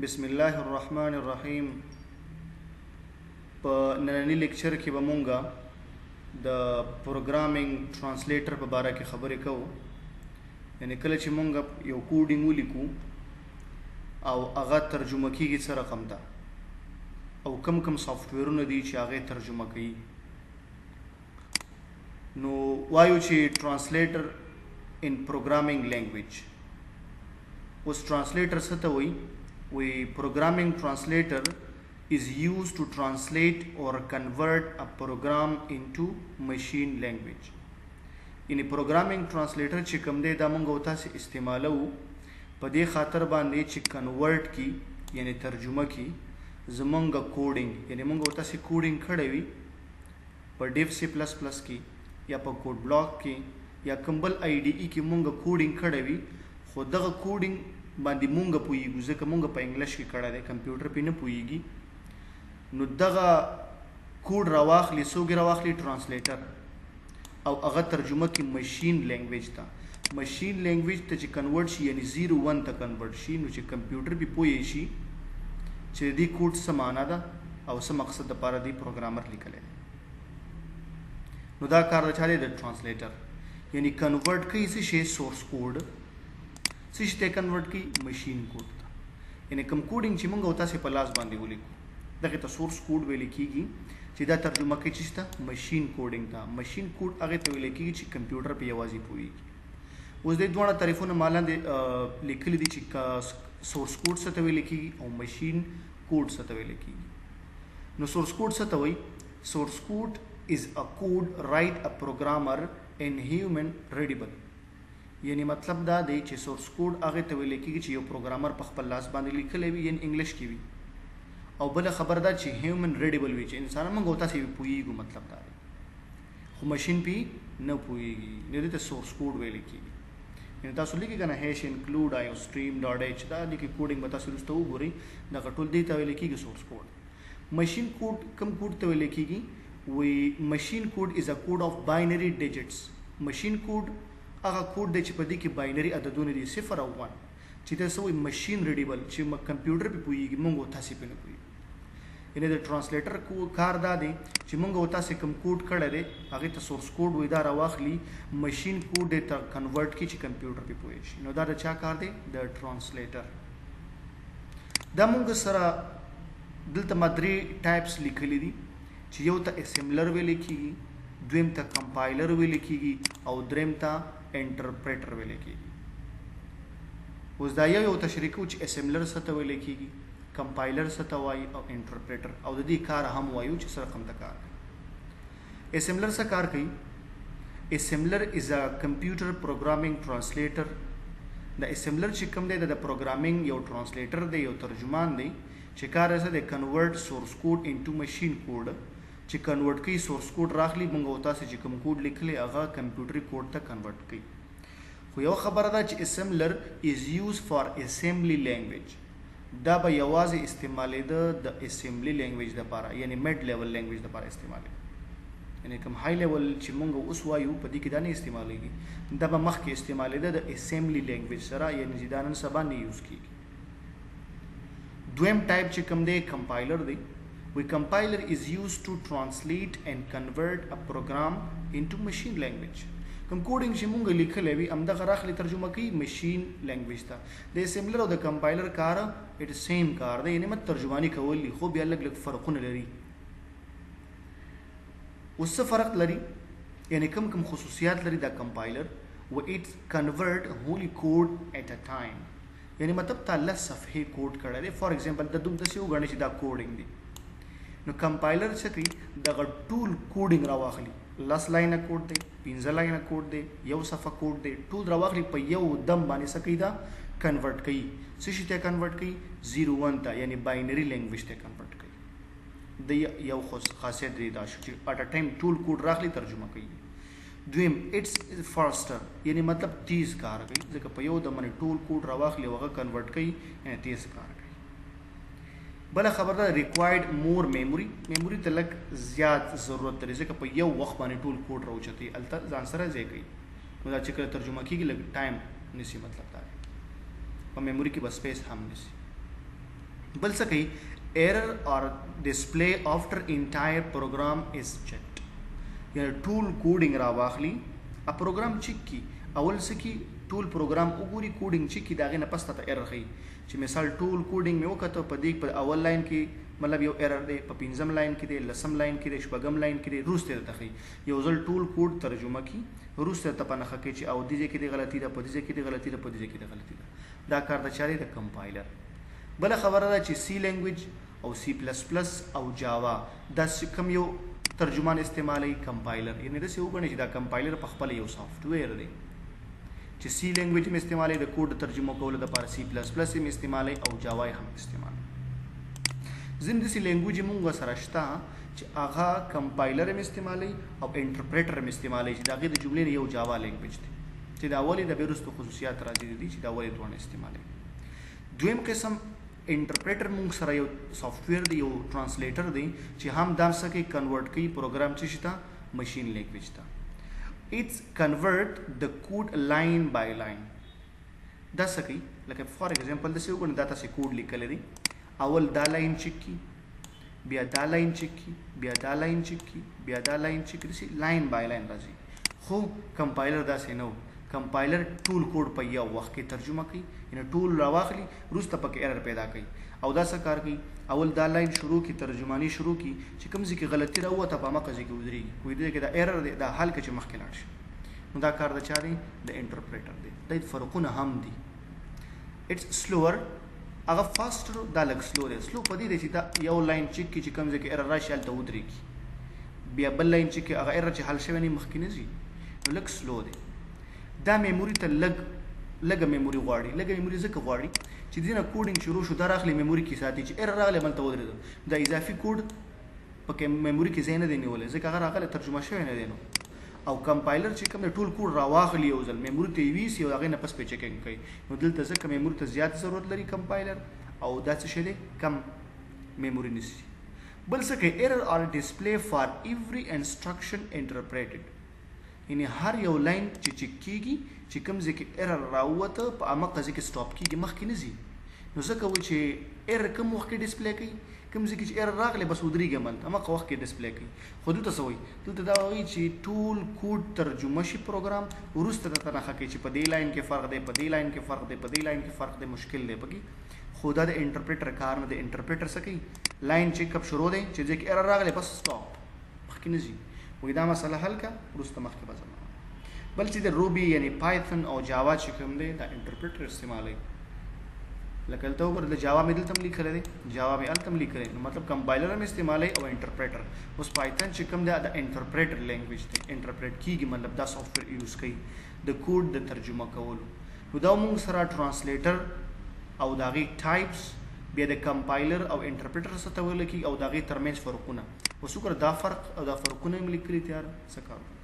बिस्मिल्लाहिर्रहमानिर्रहीम। په نننی لیکچر کې به مونږه د پروګرامینګ ترانسلیټر په باره کې خبرې کوو. یعنی کله چې مونږ یو کوډینګ ولیکو او هغه ترجمه کیږي څه رقم ته او کم سافټویرونه دي چې هغه ترجمه کوي، نو وایو چې ترانسلیټر ان پروګرامینګ لینګویج. اوس ترانسلیټر څه ته وایي؟ وی پروګرامینګ ترانسلیټر is used to translate or convert a program into machine language. یعنی پروګرامینګ ترانسلیټر چې کوم دی دا مونږ او تاسو استعمالو په دې خاطر باندې چې کنورټ کی یعنی ترجمه کی زمونږ کوډینګ، یعنی مونږ او تاسو کوډینګ کړی وي په ډیف سی پلس پلس کې یا په کوډ بلاک کې یا کمبل آی ډی ای کې مونږ کوډینګ کړی وي، خو دغه کوډینګ باندې مونږ پوهیږو ځکه مونږ په انګلیش کې کړی دی، کمپیوټر پې نه پوهیږي. نو دغه کوډ راواخلي څوک راواخلي ترانسلیټر او هغه ترجمه کې ماشین لینګویج ته، ماشین لینګویج ته چې کنورټ شي یعنی 0-1 ته کنورټ شي، نو چې کمپیوټر به پوهی شي چې دې کوډ څه معنا ده او څه مقصد لپاره دی پروګرامر لیکلی. نو دا کار د چا دی؟ د ترانسلیټر. یعنی کنورټ کوي څه شی؟ سورس کوډ. څه شی ته کنورټ کوي؟ ماشین کوډ ته. یعنی کوم کوډینګ چې موږ او تاسو په لاس باندې ولیکو دغه ته سورس کوډ ویل کیږي چې دا ترجمه کوي چې ته ماشین کوډینګ ته. ماشین کوډ هغه ته ویل کیږي چې کمپیوټر په یوازې پوهیږي. اوس د دوه تعریفونه مالاندې لیکلي دي چې سورس کوډ څه ته ویل کیږي او ماشین کوډ څه ته ویل کیږي. نو سورس کوډ څه ته وایي؟ سورس کوډ is a code write a programmer in human readable. یعنی مطلب دا دی چې سورس کوډ هغه ته ویل کیږي چې یو پروګرامر په خپل لاس باندې لیکلی وي یعنی انګلیش کې وي، او بل خبر دا چې هیومن ریډیبل وي چې انسان موږ او تاسو پوهیږو، مطلب دا دی، خو ماشین پی نه پوهیږي. نو دې ته سورس کوډ ویل کیږي. یعنی تاسو لیکي کنه هیش انکلود آی او سټریم ډاټ ایچ دا لیکي کوډینګ به تاسو وروسته وګورئ، دا ټول دې ته ویل کیږي سورس کوډ. ماشین کوډ کوم کوډ ته ویل کیږي؟ وی ماشین کوډ از ا کوډ اف باینری ډیجټس. ماشین کوډ هغه کوډ دی چې په دې کې باینری عددونه دي 0 او 1 چې تاسو وایي ماشین ریډیبل چې کمپیوټر په پوهیږي موږ او تاسو په نه پوهیږو. یعنی د ترانسلیټر کار دا دی چې موږ او تاسو کوم کوډ کړی دی هغه ته سورس کوډ وای دا راواخلي ماشین کوډ ته کنورټ کی چې کمپیوټر په پوهی شي. نو دا د چا کار دی؟ د ترانسلیټر. دا موږ سره دلته مدري ټایپس لیکلي دي چې یو ته اسمبلر ویل کیږي، دویم ته کمپایلر ویل کیږي او دریم ته انټرپریټر ویل کیږي. اوس دا یو تشریح کوو چې اسمبلر څه ته ویل کیږي، کمپایلر څه ته وایي او انټرپریټر، او د دې کار هم وایو چې څه رقم ته کار کوي. اسمبلر څه کار کوي؟ اسمبلر از ا کمپیوټر پروګرامینګ ترانسلیټر. د اسمبلر چې کوم دی د پروګرامینګ یو ترانسلیټر دی، یو ترجمان دی چې کار یې د کنورټ سورس کوډ انټو ماشین کوډ، چې کنورټ کوي سورس کوډ راخلي موږ او تاسو چې کوم کوډ لیکلی هغه کمپیوټري کوډ ته کنورټ کوي. خو یو خبره ده چې اسمبلر از یوز فار اسمبلی لینګویج. دا به یوازې استعمالېده د اسمبلی لینګویج لپاره، یعنی میډ لیول لینګویج لپاره استعمالېده. یعنی کوم های لیول چې موږ اوس وایو په دې کې دا نه استعمالېږي، دا به مخکې استعمالېده د اسمبلی لینګویج سره، یعنی چې دا نن سبا نه یوز کېږي. دویم ټایپ چې کوم دی کمپایلر دی. وی کمپایلر از یوز ټو ټرانسلیټ اینڈ کنورټ ا پروګرام انټو ماشین لینګویج. کوم کوډینګ چې مونږ لیکلی وي همدغه راخلي ترجمه کوي ماشین لینګویج ته. د اسمبلر او د کمپایلر کار اټ سیم کار دی، یعنی مت ترجمانی کول دي، خو بیا لږ فرقونه لري. اوس څه فرق لري؟ یعنی کوم خصوصیات لري دا کمپایلر؟ و اټ کنورټ هولي کوډ اټ ا ټایم. یعنی مطلب تا لس صفحې کوډ کړی دی، فار ایگزامپل د دوم داسې وګڼئ چې دا کوډینګ دی. نو کمپایلر څه کوي؟ دغه ټول کوډینګ راواخلي، 10 لاینه کوډ دی، 15 لاینه کوډ دی، یو صفحه کوډ دی، ټول راواخلي په یو دم باندې څه کوي؟ دا کنورټ کوي. څه شي ته کنورټ کوي؟ 0-1 ته، یعنی باینری لینګویج ته کنورټ کوي. د یو خاصیت دی دا چې اټ ا ټایم ټول کوډ راخلي ترجمه کوي. دویم اټس فاسټر، یعنی مطلب تیز کار کوي ځکه په یو دم باندې ټول کوډ راواخلي او هغه کنورټ کوي، یعنی تیز کار کوي. بل خبر ده ریکوایرډ مور میموري. میموري ته لږ زیات ضرورت لري ځکه په یو وخت باندې ټول کوډ راوچتي الته ځان سره ځای کوي. نو دا چې کله ترجمه کیږي لږ ټایم نیسي، مطلب دا په میموري کې بس سپیس هم نیسي. बल څه کوي error or display after entire program is checked یعنی ټول کوډینګ را واخلي ا پروګرام چیک کی اول سکی ټول پروګرام وګوري کوډینګ چیک کی داغه نه پس ته ایرر خي چې مثال ټول کوډینګ مې وکړه په دې په اول لاین کې مطلب یو ایرر دی په پنځم لاین کې دی لسم لاین کې دی شپږم لاین کې دی روسته ته خي یو ځل ټول کوډ ترجمه کی روسته ته پنه خکې چې او دې کې دی غلطي ده په دې کې دی غلطي ده په دې کې دی غلطي ده دا کار د چاري د کمپایلر بل خبره ده چې سی لینګویج او سی پلس پلس او جاوا دا کوم یو ترجمان استعمالي کمپایلر یعنی د څه وګڼي چې دا کمپایلر په خپل یو سافټویر دی چې سی لینګویج هم استعمالي د کوډ ترجمه کولو لپاره سی پلس پلس هم استعمالي او جاوا هم استعمالي زم د سی لینګویج مونږ سره شته چې هغه کمپایلر هم استعمالي او انټرپریټر هم استعمالي چې داغه د جملې یو جاوا لینګویج دی چې دا اولی د بیرستو خصوصیات راځي دي چې دا اولی دوه استعمالي دویم قسم انټرپریټر مونږ سره یو سافټویر دی یو ترانسلیټر دی چې هم دا سکه کنورټ کوي پروګرام چې شته ماشین لینګویج ته it's convert the code line by line دا سکی لکه فار ایگزامپل د څه وګورئ دا تاسو کوډ لیکل دي اول دا لاین چیک کی بیا دا لاین چیک کی بیا دا لاین چیک کی بیا دا لاین چیک کی لاین بای لاین راځي خو کمپایلر دا څه نو کمپایلر ټول کوډ په یو وخت کې ترجمه کوي یعنی ټول راواخلي روسته پکې ایرر پیدا کوي او دا څه کار کوي اول دا لاین شروع کی ترجمانی شروع کی چې کوم ځکه غلطی راوته په مکه ځکه ودري وې دې کې دا ایرر دی دا حل کې چې مخکې لاړ شي نو دا کار د چاري د انټرپریټر دی د فرقونه هم دي اټس سلوور هغه فاستر دا لګ سلو دی سلو په دې چې دا یو لاین چیک کی چې کوم ځکه ایرر راشي هلته ودري کی بیا بل لاین چیک هغه ایرر چې حل شوی نه مخکې نه زی نو لګ سلو دی دا میموري ته لګ میموري غواړي لګ میموري ځکه غواړي چې دینه کوډینګ شروع شو دا راغلی میموري کې ساتي چې ایرر راغلی بل ته ودرېدو دا اضافي کوډ پکې میموري کې ځای نه دی نیولی ځکه هغه راغلی ترجمه شوی نه دی نو او کمپایلر چې کوم ټول کوډ راواخلي یو ځل میموري ته ویسي او هغې نه پس پې چیکینګ کوي نو دلته ځکه میموري ته زیات ضرورت لري کمپایلر او دا څه شی دی کم میموري نیسي بل څه کوي ایرر آر ډسپلی فار ایوری انسټرکشن انټرپریټډ یعنی هر یو لاین چې چیک کیږي چې کوم ځکه ایرر راوته په امقه ځکه سټاپ کیږي مخکې نه ځي نو ځکه و چې ایرر کوم وخت کې ډسپلی کوي کوم ځکه چې ایرر راغلی بس ودرېږي ملته امقه وخت کې ډسپلی کوي خو دلته څه وایي دلته دا وایي چې ټول کوډ ترجمه شي پروګرام وروسته درته نښه کوي چې په دې لاین کې فرق دی په دې لاین کې فرق دی په دې لاین کې فرق دی مشکل دی پکې خو دا د انټرپریټر کار نه دی انټرپریټر څه کوي لاین چیک اپ شروع دی چې ځکه ایرر راغلی بس سټاپ مخکې نه ځي وایي دا مسله حل کا وروسته مخکې به ځم بل چې د روبي یعنی پایثون او جاوا چې کوم دی دا انټرپریټر استعمالوي لکه دلته وګوره د جاوا مې دلته هم لیکلی دی جاوا مې هلته هم لیکلی نو مطلب کمپایلر هم استعمالوي او انټرپریټر اوس پایثون چې کوم دی د انټرپریټر لینګویج دی انټرپریټ کیږي مطلب دا سافټویر یوز کوي د کوډ د ترجمه کولو نو دا موږ سره ترانسلیټر او د هغې ټایپس بیا د کمپایلر او انټرپریټر څه ته ویل کېږي او د هغې ترمنځ فرقونه اوس وګوره دا فرق او دا فرقونه هم لیکلي تیار څه کار